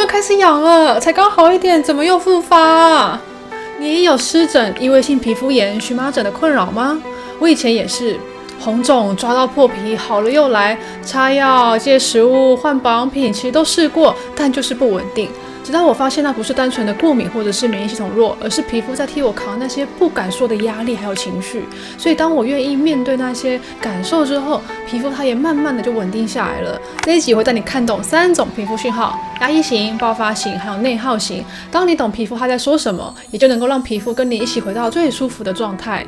又开始痒了，才刚好一点，怎么又复发啊？你也有湿疹、异位性皮肤炎、荨麻疹的困扰吗？我以前也是，红肿、抓到破皮，好了又来，擦药、戒食物、换保养品，其实都试过，但就是不稳定。直到我发现那不是单纯的过敏或者是免疫系统弱，而是皮肤在替我扛那些不敢说的压力还有情绪。所以当我愿意面对那些感受之后，皮肤它也慢慢的就稳定下来了。这一集会带你看懂3种皮肤讯号：压抑型、爆发型还有内耗型。当你懂皮肤它在说什么，也就能够让皮肤跟你一起回到最舒服的状态。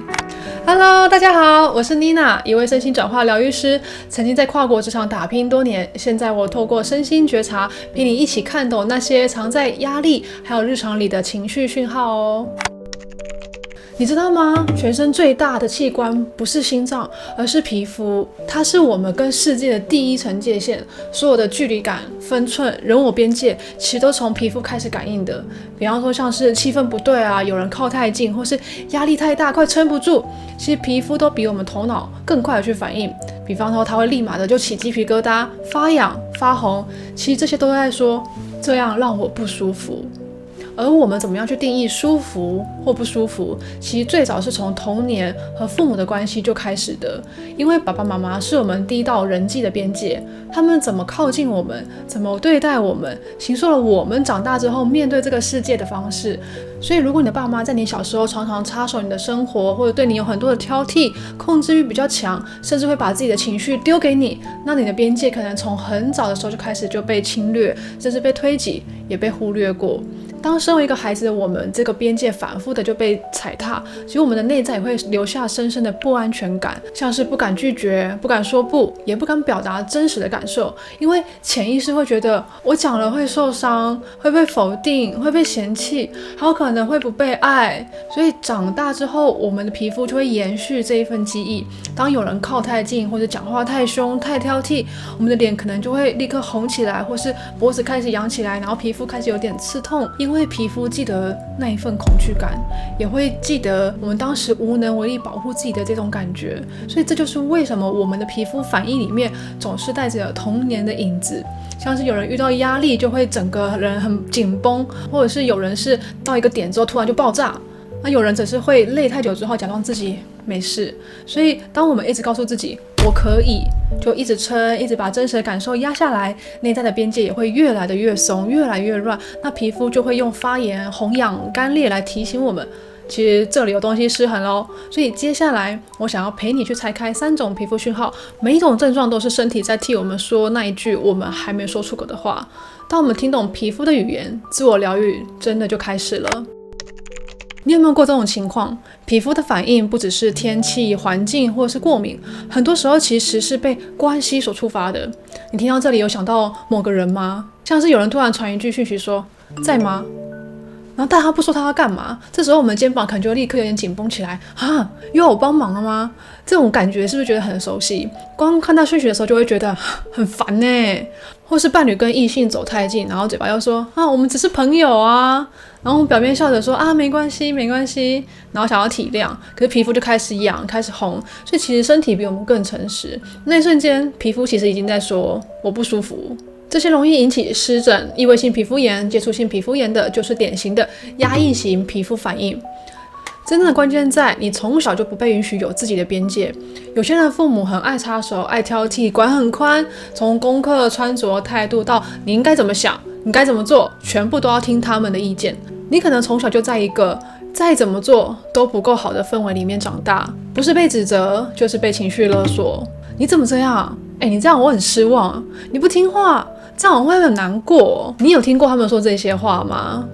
Hello， 大家好，我是 Nina， 一位身心转化疗愈师，曾经在跨国职场打拼多年。现在我透过身心觉察，陪你一起看懂那些藏在压力还有日常里的情绪讯号哦。你知道吗？全身最大的器官不是心脏，而是皮肤。它是我们跟世界的第一层界限，所有的距离感、分寸、人我边界，其实都从皮肤开始感应的。比方说像是气氛不对啊，有人靠太近，或是压力太大，快撑不住，其实皮肤都比我们头脑更快的去反应。比方说，它会立马的就起鸡皮疙瘩、发痒、发红，其实这些都在说这样让我不舒服。而我们怎么样去定义舒服或不舒服，其实最早是从童年和父母的关系就开始的。因为爸爸妈妈是我们第一道人际的边界，他们怎么靠近我们，怎么对待我们，形塑了我们长大之后面对这个世界的方式。所以如果你的爸妈在你小时候常常插手你的生活，或者对你有很多的挑剔，控制欲比较强，甚至会把自己的情绪丢给你，那你的边界可能从很早的时候就开始就被侵略，甚至被推挤，也被忽略过。当身为一个孩子的我们，这个边界反复的就被踩踏，其实我们的内在也会留下深深的不安全感，像是不敢拒绝，不敢说不，也不敢表达真实的感受，因为潜意识会觉得我讲了会受伤，会被否定，会被嫌弃，还有可能会不被爱。所以长大之后，我们的皮肤就会延续这一份记忆，当有人靠太近，或者讲话太凶太挑剔，我们的脸可能就会立刻红起来，或是脖子开始扬起来，然后皮肤开始有点刺痛，因为皮肤记得那一份恐惧感，也会记得我们当时无能为力保护自己的这种感觉。所以这就是为什么我们的皮肤反应里面总是带着童年的影子，像是有人遇到压力就会整个人很紧绷，或者是有人是到一个点之后突然就爆炸，那有人只是会累太久之后假装自己没事。所以当我们一直告诉自己我可以，就一直撑，一直把真实的感受压下来，内在的边界也会越来的越松，越来越乱，那皮肤就会用发炎、红痒、干裂来提醒我们其实这里有东西失衡咯。所以接下来我想要陪你去拆开3种皮肤讯号，每一种症状都是身体在替我们说那一句我们还没说出口的话。当我们听懂皮肤的语言，自我疗愈真的就开始了。你有没有过这种情况？皮肤的反应不只是天气、环境或是过敏，很多时候其实是被关系所触发的。你听到这里有想到某个人吗？像是有人突然传一句讯息说在吗？然后但他不说他要干嘛，这时候我们肩膀可能就立刻有点紧绷起来啊，又要我帮忙了吗？这种感觉是不是觉得很熟悉？光看到讯息的时候就会觉得很烦耶。或是伴侣跟异性走太近，然后嘴巴又说啊我们只是朋友啊，然后表面笑着说啊没关系没关系，然后想要体谅，可是皮肤就开始痒开始红。所以其实身体比我们更诚实，那一瞬间皮肤其实已经在说我不舒服。这些容易引起湿疹、异位性皮肤炎、接触性皮肤炎的，就是典型的压抑型皮肤反应。真正的关键在你从小就不被允许有自己的边界。有些人父母很爱插手、爱挑剔，管很宽，从功课、穿着、态度到你应该怎么想、你该怎么做，全部都要听他们的意见。你可能从小就在一个再怎么做都不够好的氛围里面长大，不是被指责，就是被情绪勒索。你怎么这样？你这样我很失望，你不听话，这样我会很难过。你有听过他们说这些话吗？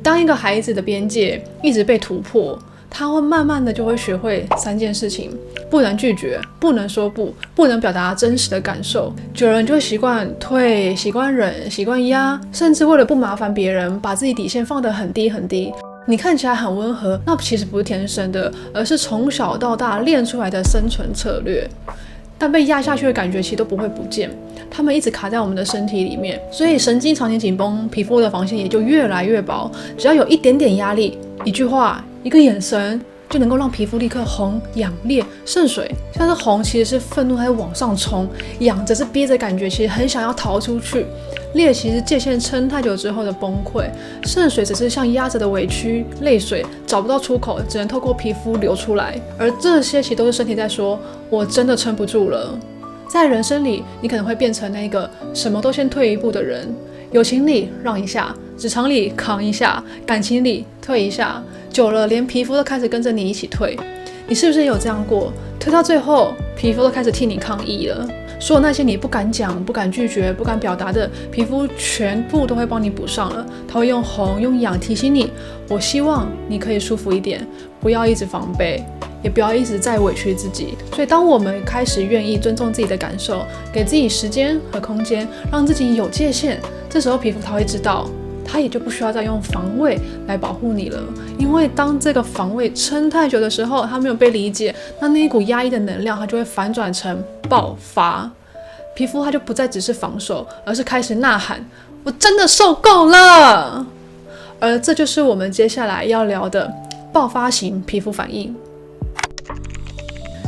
当一个孩子的边界一直被突破，他会慢慢的就会学会3件事情：不能拒绝，不能说不，不能表达真实的感受。久了人就会习惯退，习惯忍，习惯压，甚至为了不麻烦别人，把自己底线放得很低很低。你看起来很温和，那其实不是天生的，而是从小到大练出来的生存策略。但被压下去的感觉其实都不会不见，它们一直卡在我们的身体里面，所以神经常年紧绷，皮肤的防线也就越来越薄。只要有一点点压力，一句话，一个眼神，就能够让皮肤立刻红、痒、裂、渗水。像是红其实是愤怒，它在往上冲；痒则是憋着感觉，其实很想要逃出去；裂其实是界限撑太久之后的崩溃；渗水只是像压着的委屈、泪水找不到出口，只能透过皮肤流出来。而这些其实都是身体在说：我真的撑不住了。在人生里，你可能会变成那个什么都先退一步的人。友情里让一下，职场里扛一下，感情里退一下，久了连皮肤都开始跟着你一起退。你是不是也有这样过？退到最后，皮肤都开始替你抗议了。所有那些你不敢讲、不敢拒绝、不敢表达的，皮肤全部都会帮你补上了。它会用红、用痒提醒你：我希望你可以舒服一点，不要一直防备，也不要一直在委屈自己。所以当我们开始愿意尊重自己的感受，给自己时间和空间，让自己有界限，这时候皮肤它会知道，它也就不需要再用防卫来保护你了。因为当这个防卫撑太久的时候，它没有被理解，那一股压抑的能量它就会反转成爆发。皮肤它就不再只是防守，而是开始呐喊：我真的受够了。而这就是我们接下来要聊的爆发型皮肤反应。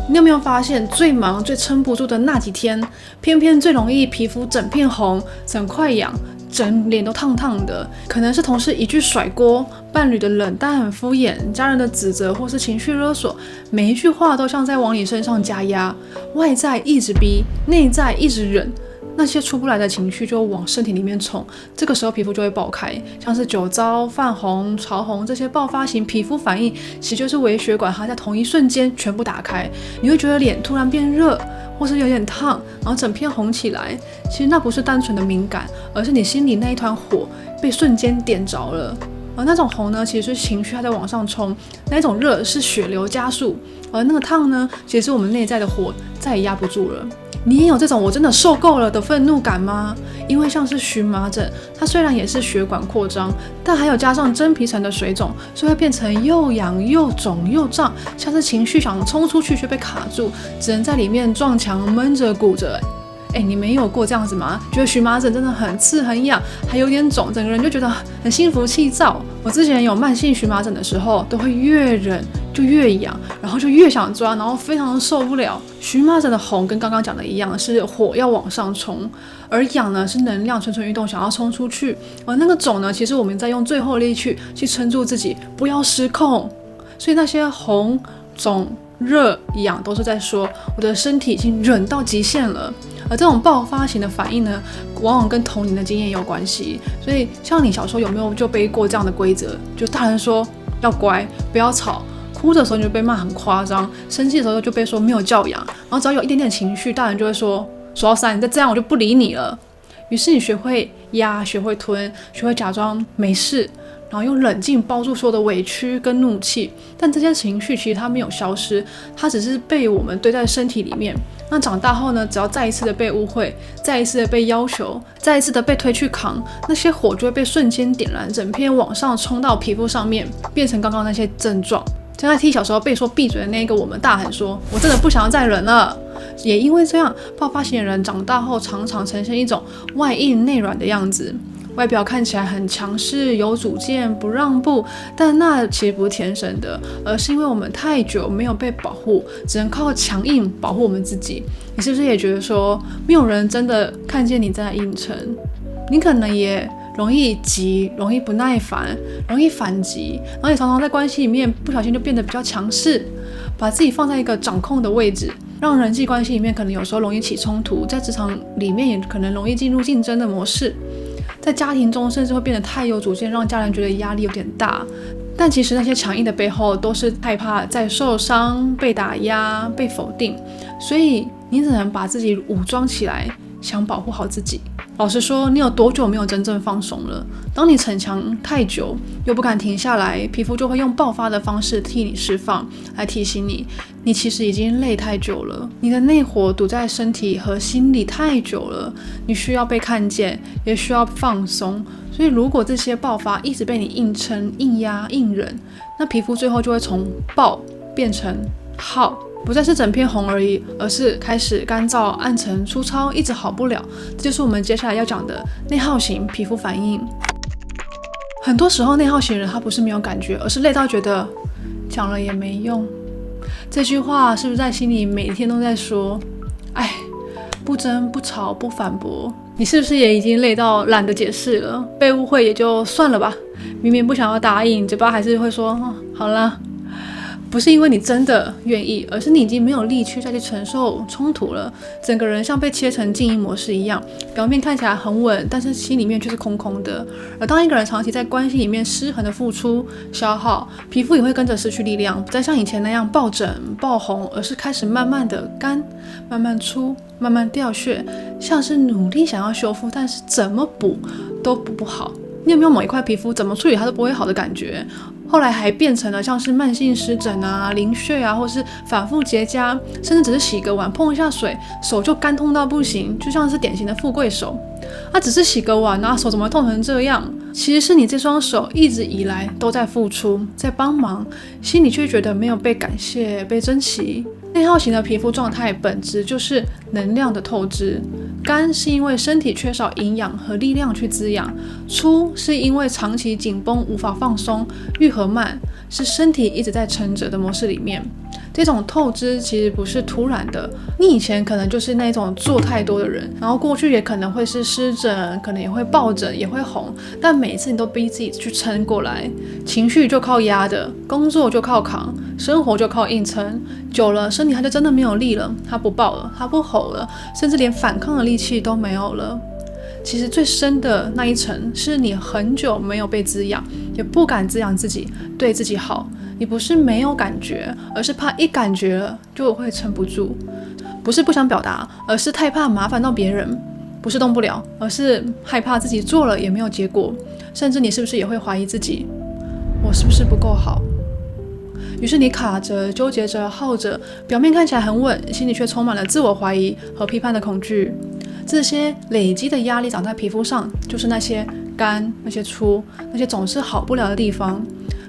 你有没有发现，最忙最撑不住的那几天，偏偏最容易皮肤整片红、整块痒、整脸都烫烫的？可能是同事一句甩锅，伴侣的冷淡敷衍，家人的指责或是情绪勒索，每一句话都像在往你身上加压，外在一直逼，内在一直忍，那些出不来的情绪就往身体里面冲，这个时候皮肤就会爆开，像是酒糟、泛红、潮红这些爆发型皮肤反应，其实就是微血管它在同一瞬间全部打开，你会觉得脸突然变热，或是有点烫，然后整片红起来。其实那不是单纯的敏感，而是你心里那一团火被瞬间点着了。而那种红呢，其实是情绪它在往上冲，那种热是血流加速，而那个烫呢，其实是我们内在的火再也压不住了。你也有这种我真的受够了的愤怒感吗？因为像是荨麻疹，它虽然也是血管扩张，但还有加上真皮层的水肿，所以会变成又痒又肿又胀，像是情绪想冲出去却被卡住，只能在里面撞墙闷着鼓着。你没有过这样子吗？觉得荨麻疹真的很刺很痒，还有点肿，整个人就觉得很心浮气躁。我之前有慢性荨麻疹的时候，都会越忍就越痒，然后就越想抓，然后非常受不了。荨麻疹的红跟刚刚讲的一样，是火要往上冲，而痒呢是能量蠢蠢欲动想要冲出去，而那个肿呢，其实我们在用最后力气去撑住自己，不要失控。所以那些红、肿、热、痒都是在说我的身体已经忍到极限了。而这种爆发型的反应呢，往往跟童年的经验有关系。所以像你小时候有没有就背过这样的规则？就大人说要乖，不要吵，哭的时候你就被骂很夸张，生气的时候就被说没有教养，然后只要有一点点情绪，大人就会说数到3，你再这样我就不理你了。于是你学会压，学会吞，学会假装没事，然后用冷静包住所有的委屈跟怒气。但这些情绪其实它没有消失，它只是被我们堆在身体里面。那长大后呢，只要再一次的被误会，再一次的被要求，再一次的被推去扛，那些火就会被瞬间点燃，整片往上冲到皮肤上面，变成刚刚那些症状。就在替小时候被说闭嘴的那个我们大喊说，我真的不想要再忍了。也因为这样，爆发型的人长大后常常呈现一种外硬内软的样子，外表看起来很强势、有主见、不让步，但那其实不是天生的，而是因为我们太久没有被保护，只能靠强硬保护我们自己。你是不是也觉得说，没有人真的看见你在硬撑？你可能也容易急，容易不耐烦，容易反击，然后也常常在关系里面不小心就变得比较强势，把自己放在一个掌控的位置，让人际关系里面可能有时候容易起冲突，在职场里面也可能容易进入竞争的模式，在家庭中甚至会变得太有主见，让家人觉得压力有点大。但其实那些强硬的背后都是害怕再受伤、被打压、被否定，所以你只能把自己武装起来，想保护好自己。老实说，你有多久没有真正放松了？当你逞强太久，又不敢停下来，皮肤就会用爆发的方式替你释放，来提醒你，你其实已经累太久了，你的内火堵在身体和心里太久了，你需要被看见，也需要放松。所以如果这些爆发一直被你硬撑、硬压、硬忍，那皮肤最后就会从爆变成耗，不再是整片红而已，而是开始干燥、暗沉、粗糙，一直好不了。这就是我们接下来要讲的内耗型皮肤反应。很多时候内耗型人他不是没有感觉，而是累到觉得讲了也没用。这句话是不是在心里每天都在说？哎，不争不吵不反驳。你是不是也已经累到懒得解释了？被误会也就算了吧，明明不想要答应，嘴巴还是会说好啦。不是因为你真的愿意，而是你已经没有力气再去承受冲突了，整个人像被切成静音模式一样，表面看起来很稳，但是心里面却是空空的。而当一个人长期在关系里面失衡的付出消耗，皮肤也会跟着失去力量，不再像以前那样爆疹爆红，而是开始慢慢的干，慢慢粗，慢慢掉屑，像是努力想要修复，但是怎么补都补不好。你有没有某一块皮肤怎么处理它都不会好的感觉？后来还变成了像是慢性湿疹啊、淋血啊，或是反复结痂，甚至只是洗个碗碰一下水，手就干痛到不行，就像是典型的富贵手。只是洗个碗手怎么会痛成这样？其实是你这双手一直以来都在付出，在帮忙，心里却觉得没有被感谢、被珍惜。内耗型的皮肤状态本质就是能量的透支，干是因为身体缺少营养和力量去滋养，粗是因为长期紧绷无法放松，愈合慢是身体一直在撑着的模式里面。这种透支其实不是突然的，你以前可能就是那种做太多的人，然后过去也可能会是湿疹，可能也会爆疹，也会红，但每一次你都逼自己去撑过来，情绪就靠压的，工作就靠扛，生活就靠硬撑，久了身体它就真的没有力了，它不爆了，它不吼了，甚至连反抗的力气都没有了。其实最深的那一层是你很久没有被滋养，也不敢滋养自己，对自己好。你不是没有感觉，而是怕一感觉了就会撑不住。不是不想表达，而是太怕麻烦到别人。不是动不了，而是害怕自己做了也没有结果。甚至你是不是也会怀疑自己，我是不是不够好？于是你卡着、纠结着、耗着，表面看起来很稳，心里却充满了自我怀疑和批判的恐惧。这些累积的压力长在皮肤上，就是那些干、那些粗、那些总是好不了的地方。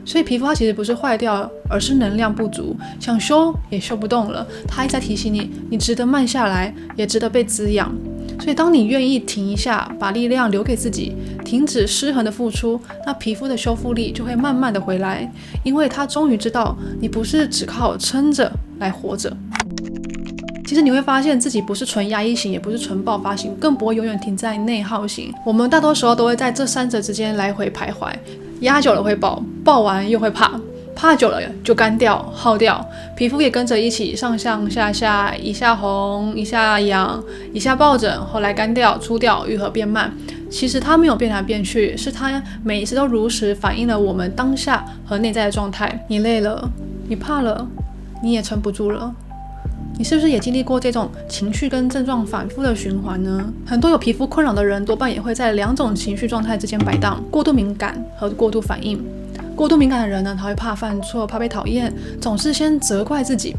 所以皮肤它其实不是坏掉，而是能量不足，想修也修不动了。它一直在提醒你，你值得慢下来，也值得被滋养。所以当你愿意停一下，把力量留给自己，停止失衡的付出，那皮肤的修复力就会慢慢的回来，因为它终于知道你不是只靠撑着来活着。其实你会发现自己不是纯压抑型，也不是纯爆发型，更不会永远停在内耗型。我们大多时候都会在这三者之间来回徘徊，压久了会爆，爆完又会怕，怕久了就干掉、耗掉，皮肤也跟着一起上上下下，一下红，一下痒，一下爆疹，后来干掉、粗掉，愈合变慢。其实它没有变来变去，是它每一次都如实反映了我们当下和内在的状态。你累了，你怕了，你也撑不住了。你是不是也经历过这种情绪跟症状反复的循环呢？很多有皮肤困扰的人多半也会在两种情绪状态之间摆荡，过度敏感和过度反应。过度敏感的人呢，他会怕犯错，怕被讨厌，总是先责怪自己；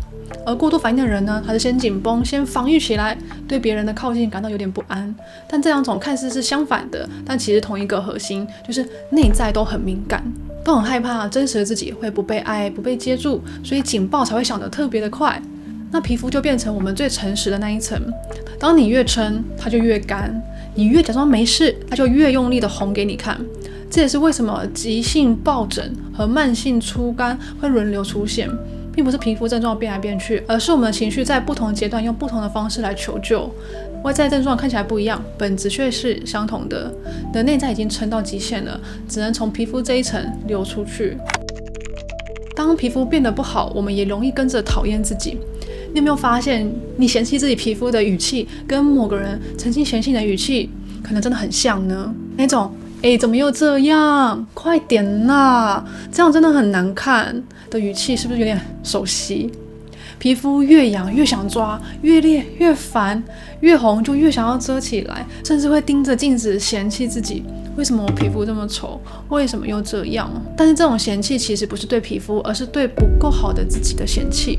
而过度反应的人呢，他是先紧绷，先防御起来，对别人的靠近感到有点不安。但这两种看似是相反的，但其实同一个核心，就是内在都很敏感，都很害怕真实的自己会不被爱、不被接住，所以警报才会响得特别的快。那皮肤就变成我们最诚实的那一层，当你越撑，它就越干；你越假装没事，它就越用力的红给你看。这也是为什么急性爆疹和慢性粗干会轮流出现，并不是皮肤症状变来变去，而是我们的情绪在不同阶段用不同的方式来求救。外在症状看起来不一样，本质却是相同的。你的内在已经撑到极限了，只能从皮肤这一层流出去。当皮肤变得不好，我们也容易跟着讨厌自己。你有没有发现，你嫌弃自己皮肤的语气跟某个人曾经嫌弃你的语气可能真的很像呢？那种怎么又这样，快点啦，这样真的很难看的语气是不是有点熟悉？皮肤越痒越想抓，越裂越烦，越红就越想要遮起来，甚至会盯着镜子嫌弃自己，为什么我皮肤这么丑，为什么又这样？但是这种嫌弃其实不是对皮肤，而是对不够好的自己的嫌弃，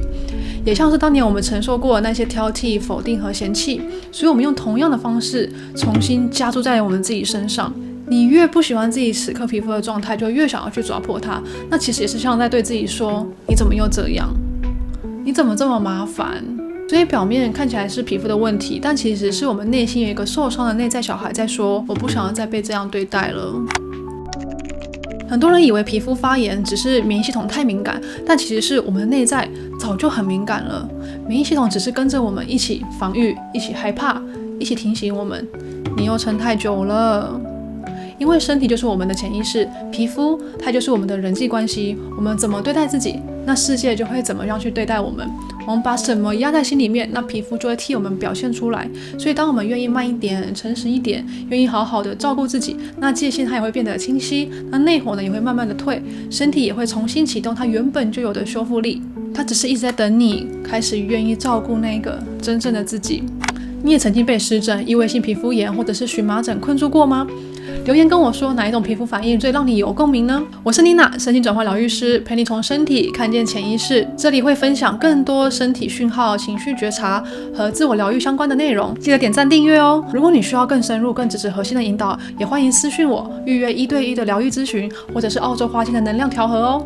也像是当年我们承受过的那些挑剔、否定和嫌弃，所以我们用同样的方式重新加注在我们自己身上。你越不喜欢自己此刻皮肤的状态，就越想要去抓破它，那其实也是像在对自己说，你怎么又这样，你怎么这么麻烦？所以表面看起来是皮肤的问题，但其实是我们内心有一个受伤的内在小孩在说，我不想要再被这样对待了。很多人以为皮肤发炎只是免疫系统太敏感，但其实是我们的内在早就很敏感了。免疫系统只是跟着我们一起防御，一起害怕，一起提醒我们，你又撑太久了。因为身体就是我们的潜意识，皮肤它就是我们的人际关系，我们怎么对待自己，那世界就会怎么样去对待我们。我们把什么压在心里面，那皮肤就会替我们表现出来。所以当我们愿意慢一点，诚实一点，愿意好好的照顾自己，那界限它也会变得清晰，那内火呢也会慢慢的退，身体也会重新启动它原本就有的修复力。它只是一直在等你开始愿意照顾那个真正的自己。你也曾经被湿疹、异位性皮肤炎或者是荨麻疹困住过吗？留言跟我说哪一种皮肤反应最让你有共鸣呢？我是妮娜，身心转换疗愈师，陪你从身体看见潜意识。这里会分享更多身体讯号、情绪觉察和自我疗愈相关的内容，记得点赞订阅哦。如果你需要更深入、更直指核心的引导，也欢迎私讯我预约1对1的疗愈咨询，或者是澳洲花精的能量调和哦。